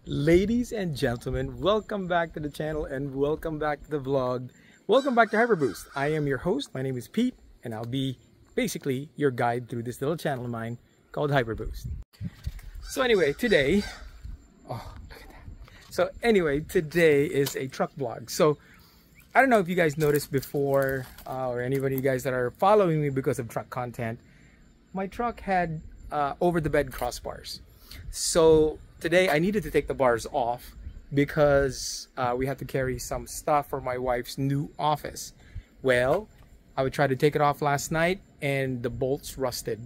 Ladies and gentlemen, welcome back to the channel and welcome back to the vlog. Welcome back to HyperBoost. I am your host. My name is Pete and I'll be basically your guide through this little channel of mine called HyperBoost. So anyway, today is a truck vlog. So I don't know if you guys noticed before or anybody of you guys that are following me because of truck content, my truck had over the bed crossbars. So today I needed to take the bars off because we had to carry some stuff for my wife's new office. Well, I would try to take it off last night and the bolts rusted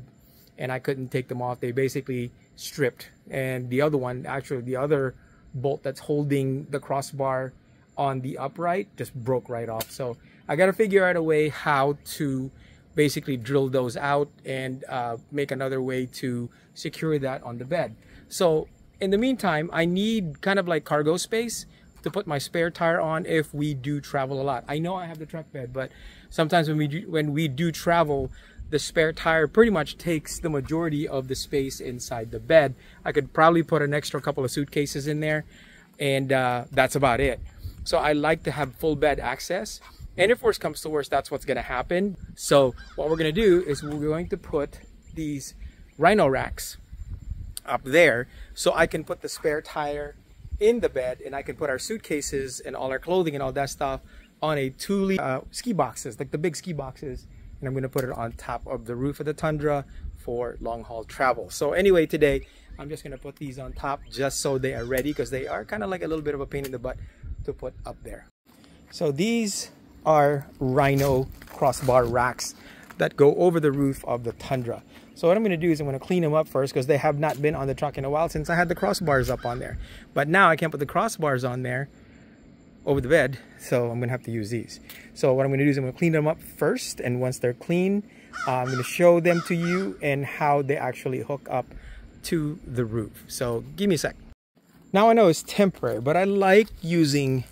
and I couldn't take them off. They basically stripped, and the other one, actually the other bolt that's holding the crossbar on the upright just broke right off. So I got to figure out a way how to basically drill those out and make another way to secure that on the bed. So in the meantime, I need kind of like cargo space to put my spare tire on if we do travel a lot. I know I have the truck bed, but sometimes when we do travel, the spare tire pretty much takes the majority of the space inside the bed. I could probably put an extra couple of suitcases in there, and that's about it. So I like to have full bed access, and if worst comes to worst, that's what's going to happen. So what we're going to do is we're going to put these Rhino racks up there so I can put the spare tire in the bed, and I can put our suitcases and all our clothing and all that stuff on a Thule ski boxes, like the big ski boxes, and I'm going to put it on top of the roof of the Tundra for long haul travel. So anyway, today I'm just going to put these on top just so they are ready, because they are kind of like a little bit of a pain in the butt to put up there. So these are Rhino crossbar racks that go over the roof of the Tundra. So what I'm going to do is I'm going to clean them up first, because they have not been on the truck in a while since I had the crossbars up on there. But now I can't put the crossbars on there over the bed, so I'm going to have to use these. So what I'm going to do is I'm going to clean them up first, and once they're clean, I'm going to show them to you and how they actually hook up to the roof. So give me a sec. Now I know it's temporary, but I like using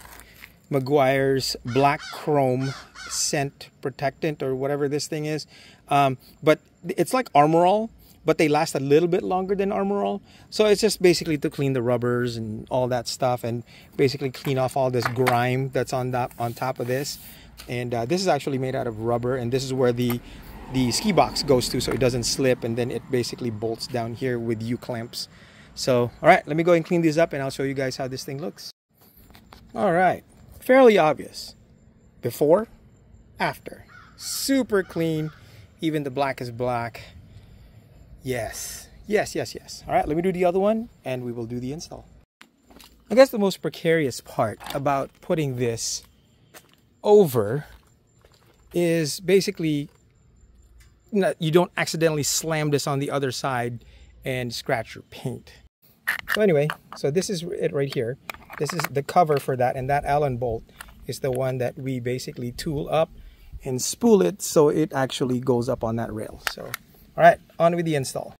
Meguiar's black chrome scent protectant or whatever this thing is, but it's like Armor All, but they last a little bit longer than Armor All. So it's just basically to clean the rubbers and all that stuff, and basically clean off all this grime that's on top of this. And this is actually made out of rubber, and this is where the ski box goes to, so it doesn't slip, and then it basically bolts down here with U-clamps. So all right, let me go and clean these up and I'll show you guys how this thing looks. All right, fairly obvious. Before, after. Super clean. Even the black is black. Yes. Yes, yes, yes. All right, let me do the other one and we will do the install. I guess the most precarious part about putting this over is basically you don't accidentally slam this on the other side and scratch your paint. So anyway, so this is it right here. This is the cover for that, and that Allen bolt is the one that we basically tool up and spool it so it actually goes up on that rail. So all right, on with the install.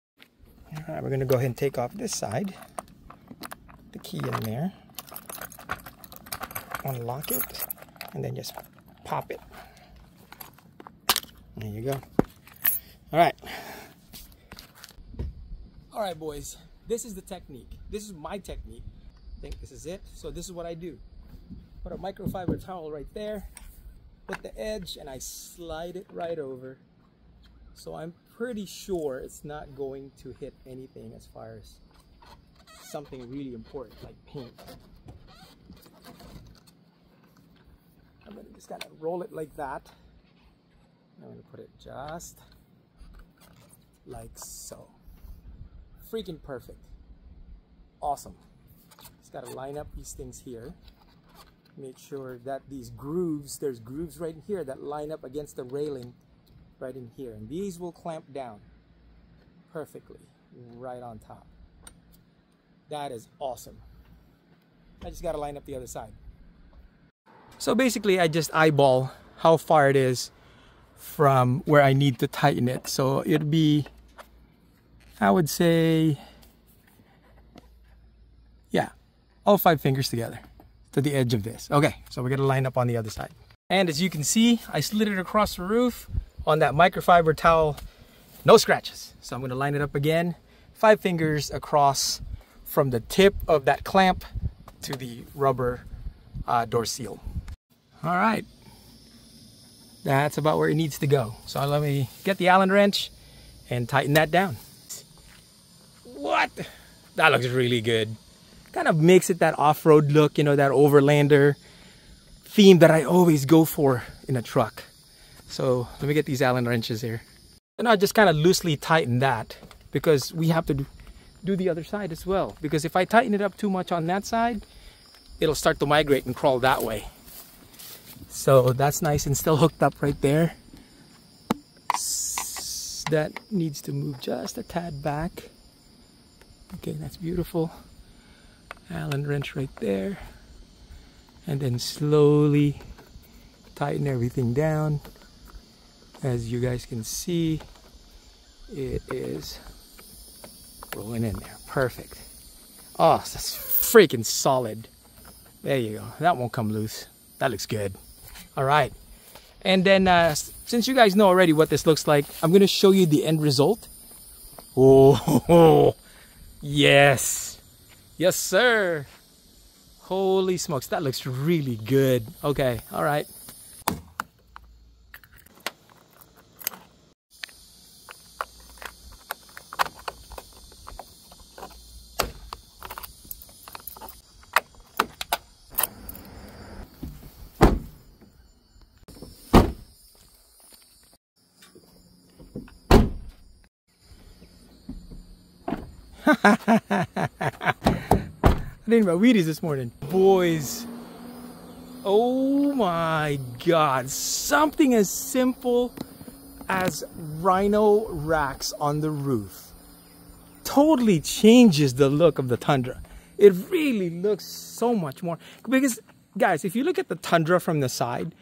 All right, we're going to go ahead and take off this side, the key in there, unlock it, and then just pop it. There you go. All right, boys, this is the technique. This is my technique. I think this is it. So this is what I do. Put a microfiber towel right there, put the edge, and I slide it right over. So I'm pretty sure it's not going to hit anything as far as something really important like paint. I'm going to just kind of roll it like that. I'm going to put it just like so. Freaking perfect. Awesome. Just got to line up these things here. Make sure that these grooves, there's grooves right in here that line up against the railing right in here. And these will clamp down perfectly right on top. That is awesome. I just got to line up the other side. So basically I just eyeball how far it is from where I need to tighten it. So it'd be, I would say, yeah, all 5 fingers together to the edge of this. Okay, so we're gonna line up on the other side. And as you can see, I slid it across the roof on that microfiber towel. No scratches. So I'm gonna line it up again, 5 fingers across from the tip of that clamp to the rubber door seal. All right, that's about where it needs to go. So let me get the Allen wrench and tighten that down. What? That looks really good. Kind of makes it that off-road look, you know, that overlander theme that I always go for in a truck. So let me get these Allen wrenches here. And I'll just kind of loosely tighten that because we have to do the other side as well. Because if I tighten it up too much on that side, it'll start to migrate and crawl that way. So that's nice and still hooked up right there. That needs to move just a tad back. Okay, that's beautiful. Allen wrench right there. And then slowly tighten everything down. As you guys can see, it is rolling in there. Perfect. Oh, that's freaking solid. There you go. That won't come loose. That looks good. All right. And then since you guys know already what this looks like, I'm going to show you the end result. Oh, yes. Yes, sir. Holy smokes. That looks really good. Okay. All right. I didn't about Wheaties this morning. Boys, oh my God. Something as simple as Rhino racks on the roof totally changes the look of the Tundra. It really looks so much more. Because, guys, if you look at the Tundra from the side,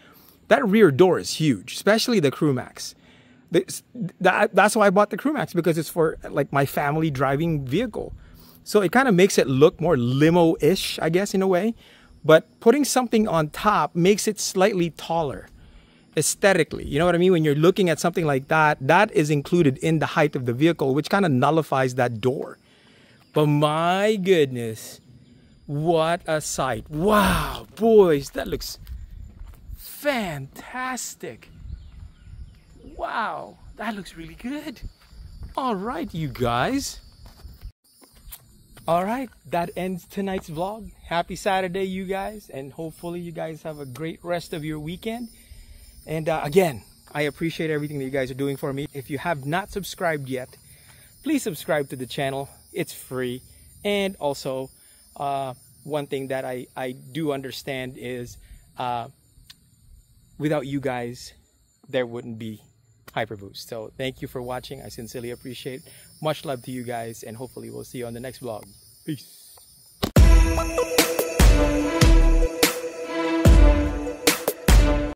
that rear door is huge, especially the CrewMax. That's why I bought the CrewMax, because it's for like my family driving vehicle. So it kind of makes it look more limo-ish, I guess, in a way. But putting something on top makes it slightly taller aesthetically. You know what I mean? When you're looking at something like that, that is included in the height of the vehicle, which kind of nullifies that door. But my goodness, what a sight. Wow, boys, that looks fantastic. Wow, that looks really good. All right, you guys. All right, that ends tonight's vlog. Happy Saturday, you guys, and hopefully you guys have a great rest of your weekend. And again, I appreciate everything that you guys are doing for me. If you have not subscribed yet, please subscribe to the channel. It's free. And also, one thing that I do understand is without you guys, there wouldn't be Hyperboost. So thank you for watching. I sincerely appreciate it. Much love to you guys, and hopefully we'll see you on the next vlog. Peace.